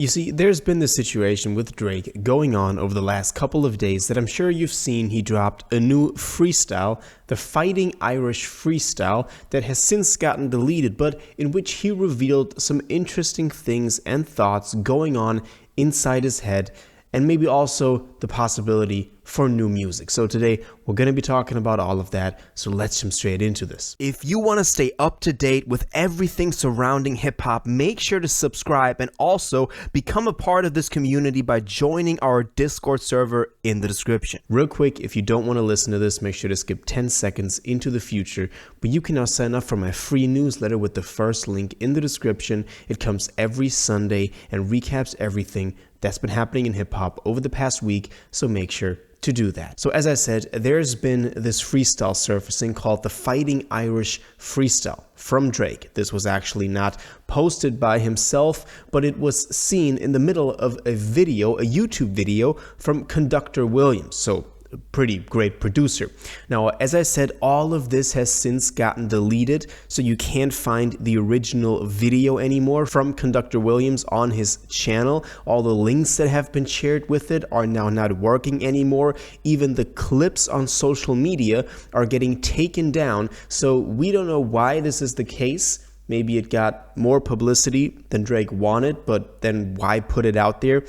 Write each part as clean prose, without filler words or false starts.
You see, there's been this situation with Drake going on over the last couple of days that I'm sure you've seen. He dropped a new freestyle, the Fighting Irish freestyle, that has since gotten deleted, but in which he revealed some interesting things and thoughts going on inside his head, and maybe also the possibility for new music. So today we're going to be talking about all of that, so let's jump straight into this. If you want to stay up to date with everything surrounding hip-hop, make sure to subscribe and also become a part of this community by joining our Discord server in the description. Real quick, if you don't want to listen to this, make sure to skip 10 seconds into the future, but you can now sign up for my free newsletter with the first link in the description. It comes every Sunday and recaps everything that's been happening in hip-hop over the past week, so make sure to do that. So as I said, there's been this freestyle surfacing called the Fighting Irish freestyle from Drake. This was actually not posted by himself, but it was seen in the middle of a video, a YouTube video from Conductor Williams. So a pretty great producer. Now, as I said, all of this has since gotten deleted, so you can't find the original video anymore from Conductor Williams on his channel. All the links that have been shared with it are now not working anymore. Even the clips on social media are getting taken down, so we don't know why this is the case. Maybe it got more publicity than Drake wanted, but then why put it out there?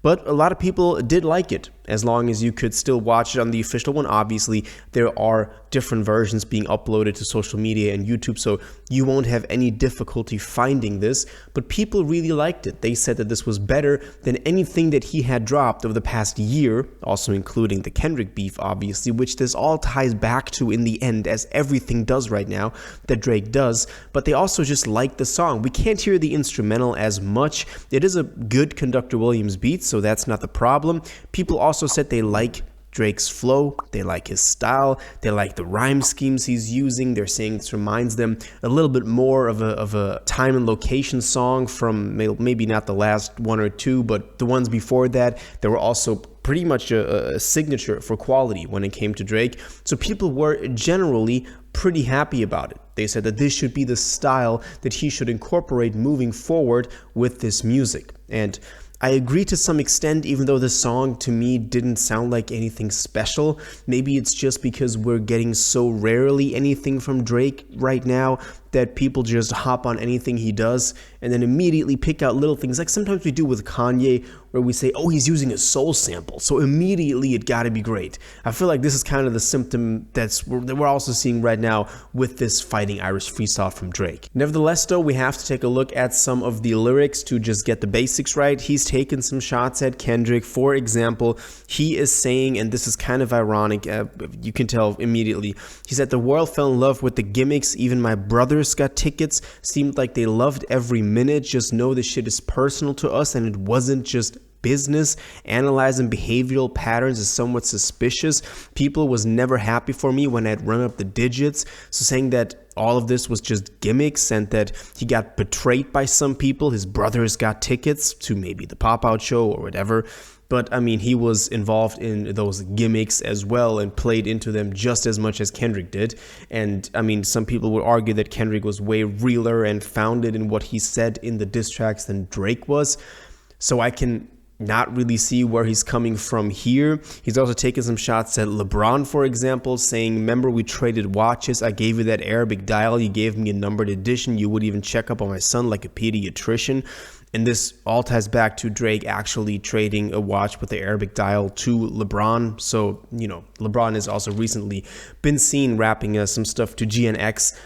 But a lot of people did like it, as long as you could still watch it on the official one. Obviously, there are different versions being uploaded to social media and YouTube, so you won't have any difficulty finding this. But people really liked it. They said that this was better than anything that he had dropped over the past year, also including the Kendrick beef, obviously, which this all ties back to in the end, as everything does right now that Drake does. But they also just liked the song. We can't hear the instrumental as much. It is a good Conductor Williams beat, so that's not the problem. People also said they like Drake's flow, they like his style, they like the rhyme schemes he's using. They're saying this reminds them a little bit more of a time and location song from maybe not the last one or two, but the ones before that. They were also pretty much a signature for quality when it came to Drake. So people were generally pretty happy about it. They said that this should be the style that he should incorporate moving forward with this music. And I agree to some extent, even though the song to me didn't sound like anything special. Maybe it's just because we're getting so rarely anything from Drake right now that people just hop on anything he does and then immediately pick out little things, like sometimes we do with Kanye, where we say, oh, he's using a soul sample, so immediately it gotta be great. I feel like this is kind of the symptom that we're also seeing right now with this Fighting Irish freestyle from Drake. Nevertheless, though, we have to take a look at some of the lyrics to just get the basics right. He's taken some shots at Kendrick. For example, he is saying, and this is kind of ironic, you can tell immediately, he said, the world fell in love with the gimmicks, even my brothers got tickets, seemed like they loved every minute, just know this shit is personal to us and it wasn't just business. Analyzing behavioral patterns is somewhat suspicious. People was never happy for me when I'd run up the digits. So saying that all of this was just gimmicks and that he got betrayed by some people. His brothers got tickets to maybe the pop-out show or whatever. But I mean, he was involved in those gimmicks as well and played into them just as much as Kendrick did. And I mean, some people would argue that Kendrick was way realer and founded in what he said in the diss tracks than Drake was. So I can not really see where he's coming from here. He's also taken some shots at LeBron, for example, saying, remember we traded watches, I gave you that Arabic dial, you gave me a numbered edition, you would even check up on my son like a pediatrician. And this all ties back to Drake actually trading a watch with the Arabic dial to LeBron. So, you know, LeBron has also recently been seen rapping some stuff to GNX.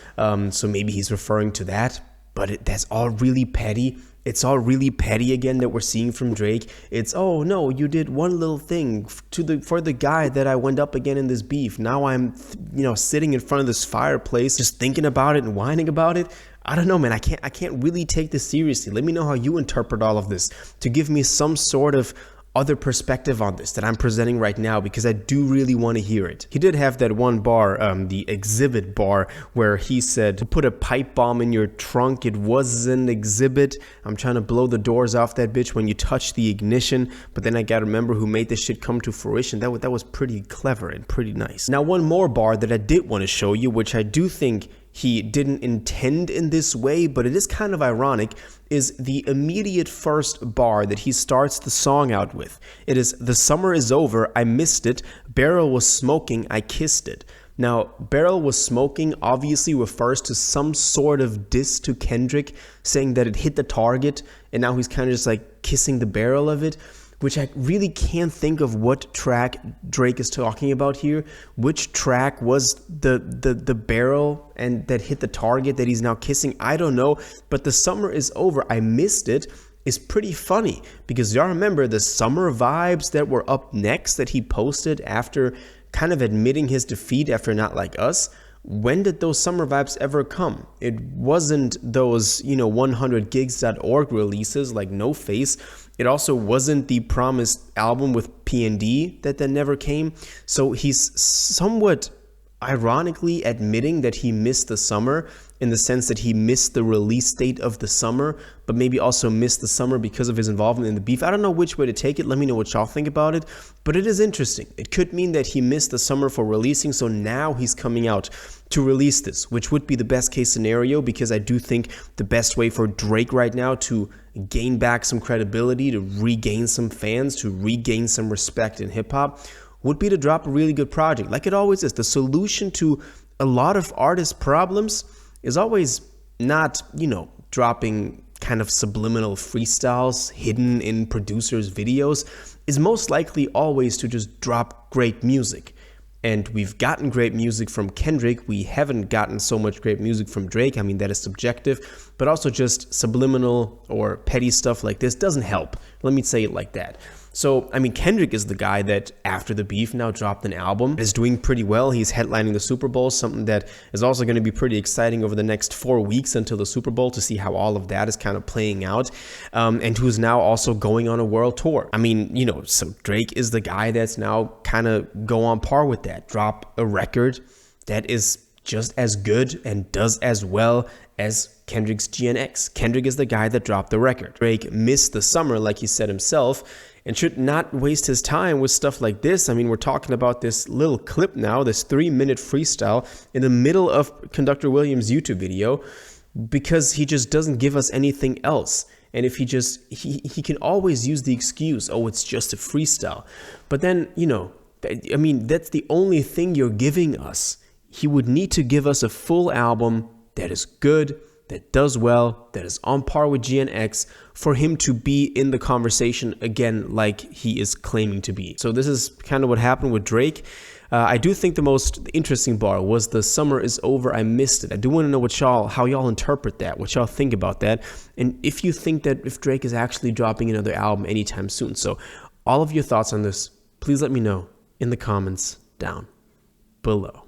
So maybe he's referring to that. But that's all really petty. It's all really petty again that we're seeing from Drake. It's, oh no, you did one little thing for the guy that I went up again in this beef. Now I'm, sitting in front of this fireplace, just thinking about it and whining about it. I don't know, man. I can't really take this seriously. Let me know how you interpret all of this to give me some sort of other perspective on this that I'm presenting right now, because I do really want to hear it. He did have that one bar, the exhibit bar, where he said, to put a pipe bomb in your trunk, it was an exhibit. I'm trying to blow the doors off that bitch when you touch the ignition. But then I gotta remember who made this shit come to fruition. That was pretty clever and pretty nice. Now, one more bar that I did want to show you, which I do think he didn't intend in this way, but it is kind of ironic, is the immediate first bar that he starts the song out with. It is, "The summer is over, I missed it, barrel was smoking, I kissed it." Now, barrel was smoking obviously refers to some sort of diss to Kendrick, saying that it hit the target, and now he's kind of just like kissing the barrel of it, which I really can't think of what track Drake is talking about here. Which track was the barrel and that hit the target that he's now kissing? I don't know, but "The summer is over, I missed it" is pretty funny, because y'all remember the summer vibes that were up next that he posted after kind of admitting his defeat after Not Like Us. When did those summer vibes ever come? It wasn't those, 100gigs.org releases like No Face. It also wasn't the promised album with P&D that never came. So he's somewhat ironically admitting that he missed the summer, in the sense that he missed the release date of the summer, but maybe also missed the summer because of his involvement in the beef. I don't know which way to take it. Let me know what y'all think about it. But it is interesting. It could mean that he missed the summer for releasing, so now he's coming out to release this, which would be the best case scenario, because I do think the best way for Drake right now to gain back some credibility, to regain some fans, to regain some respect in hip-hop, would be to drop a really good project. Like it always is. The solution to a lot of artists' problems is always not, dropping kind of subliminal freestyles hidden in producers' videos. Is most likely always to just drop great music. And we've gotten great music from Kendrick. We haven't gotten so much great music from Drake. I mean, that is subjective, but also just subliminal or petty stuff like this doesn't help. Let me say it like that. So, I mean, Kendrick is the guy that, after the beef, now dropped an album. Is doing pretty well. He's headlining the Super Bowl, something that is also going to be pretty exciting over the next 4 weeks until the Super Bowl, to see how all of that is kind of playing out. And who's now also going on a world tour. I mean, so Drake is the guy that's now kind of go on par with that. Drop a record that is just as good and does as well as Kendrick's GNX. Kendrick is the guy that dropped the record. Drake missed the summer, like he said himself, and should not waste his time with stuff like this. I mean, we're talking about this little clip now, this 3-minute freestyle in the middle of Conductor Williams' YouTube video, because he just doesn't give us anything else. And if he can always use the excuse, oh, it's just a freestyle. But then, I mean, that's the only thing you're giving us. He would need to give us a full album that is good, that does well, that is on par with GNX, for him to be in the conversation again like he is claiming to be. So this is kind of what happened with Drake. I do think the most interesting bar was "The summer is over, I missed it." I do want to know how y'all interpret that, what y'all think about that, and if you think that if Drake is actually dropping another album anytime soon. So all of your thoughts on this, please let me know in the comments down below.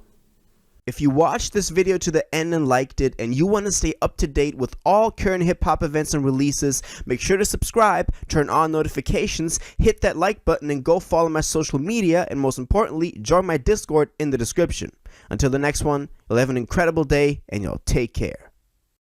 If you watched this video to the end and liked it, and you want to stay up to date with all current hip-hop events and releases, make sure to subscribe, turn on notifications, hit that like button, and go follow my social media, and most importantly, join my Discord in the description. Until the next one, you'll have an incredible day, and y'all take care.